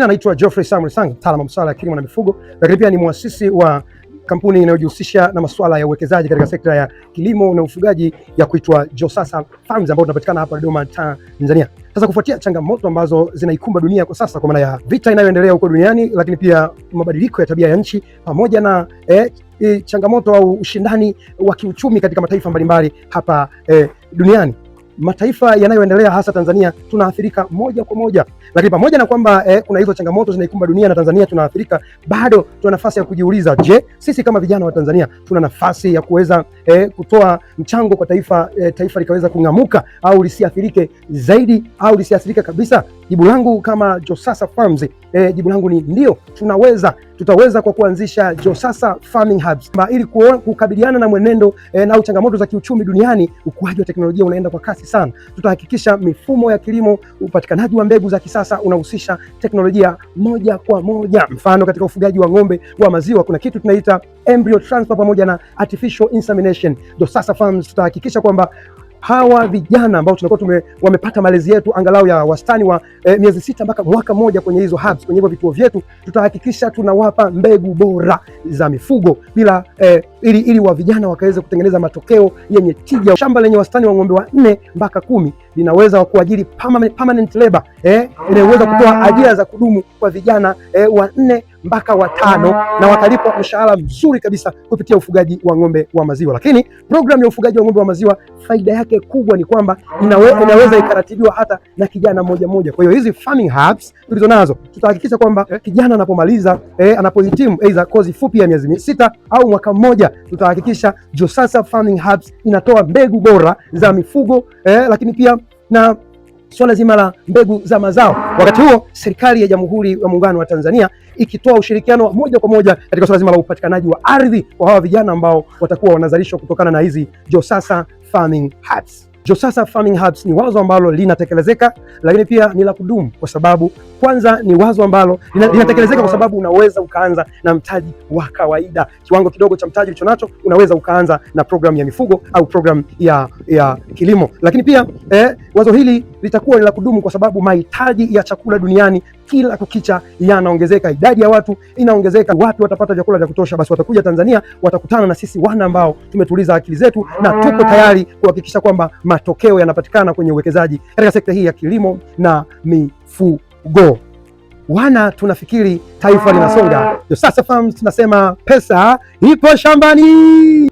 majina anaitwa Geoffrey Samuel Sang, mtaalamu wa masuala ya kilimo na mifugo, lakini pia ni muasisi wa kampuni inayojihusisha na masuala ya uwekezaji katika sekta ya kilimo na ufugaji ya kuitwa Josasa Farms ambayo tunapatikana hapa Dodoma, Tanzania. Sasa kufuatia changamoto ambazo zinaikumba dunia kwa sasa, kwa maana ya vita inayoendelea huko duniani, lakini pia mabadiliko ya tabia ya nchi pamoja na changamoto au ushindani wa kiuchumi katika mataifa mbalimbali hapa duniani, mataifa yanayoendelea hasa Tanzania tunaathirika moja kwa moja. Lakini pamoja na kwamba kuna hizo changamoto zinaikumba dunia na Tanzania tunaathirika, bado tuna nafasi ya kujiuliza, je, sisi kama vijana wa Tanzania tuna nafasi ya kuweza kutoa mchango kwa taifa likaweza kung'amuka au lisiathirike zaidi au lisiathirike kabisa? Jibu langu kama Josasa Farms, jibu langu ni ndio, tunaweza. Tutaweza kwa kuanzisha Josasa Farming Hubs ili kukabiliana na mwenendo na changamoto za kiuchumi duniani. Ukuaji wa teknolojia unaenda kwa kasi sana. Tutahakikisha mifumo ya kilimo, upatikanaji wa mbegu za kisasa unahusisha teknolojia moja kwa moja. Mfano, katika ufugaji wa ng'ombe wa maziwa kuna kitu tunaita embryo transfer pamoja na artificial insemination. Josasa Farms tutahakikisha kwamba hawa vijana ambao tunakuwa wamepata malezi yetu angalau ya wastani wa miezi 6 mpaka mwaka mmoja kwenye hizo hubs, kwenye hivyo vituo vyetu, tutahakikisha tunawapa mbegu bora za mifugo bila ili wa vijana wakaweze kutengeneza matokeo yenye tija. Shamba lenye wastani wa ng'ombe wa 4 mpaka 10 linaweza kuajiri permanent labor, inaweza kutoa ajira za kudumu kwa vijana wa 4 mpaka 5 na wakalipwa mshahara mzuri kabisa kupitia ufugaji wa ng'ombe wa maziwa. Lakini programu ya ufugaji wa ng'ombe wa maziwa, faida yake kubwa ni kwamba inaweza ikaratibiwa hata na kijana mmoja. Kwa hiyo hizi farming hubs tulizo nazo, tutahakikisha kwamba kijana anapomaliza anapohitimu aidha kozi fupi ya miezi 6 au mwaka mmoja, tutahakikisha Josasa Farming Hubs inatoa mbegu bora za mifugo, lakini pia na swala zima la mbegu za mazao. Wakati huo serikali ya Jamhuri ya Muungano wa Tanzania ikitoa ushirikiano moja kwa moja katika swala zima la upatikanaji wa ardhi kwa hawa vijana ambao watakuwa wanazalishwa kutokana na hizi Josasa Farming Hubs. Josasa Farming Hubs ni wazo ambalo linatekelezeka, lakini pia ni la kudumu, kwa sababu kwanza ni wazo ambalo linatekelezeka kwa sababu unaweza ukaanza na mtaji wa kawaida, kiwango kidogo cha mtaji ulicho nacho, unaweza ukaanza na programu ya mifugo au programu ya kilimo. Lakini pia wazo hili litakuwa ni la kudumu kwa sababu mahitaji ya chakula duniani kila kukicha yanaongezeka, idadi ya watu inaongezeka. Wapi watapata vyakula vya kutosha? Basi watakuja Tanzania, watakutana na sisi wana ambao tumetuliza akili zetu na tuko tayari kuhakikisha kwamba matokeo yanapatikana kwenye uwekezaji katika sekta hii ya kilimo na mifugo. Wana tunafikiri taifa linasonga. Josasa Farms tunasema pesa ipo shambani.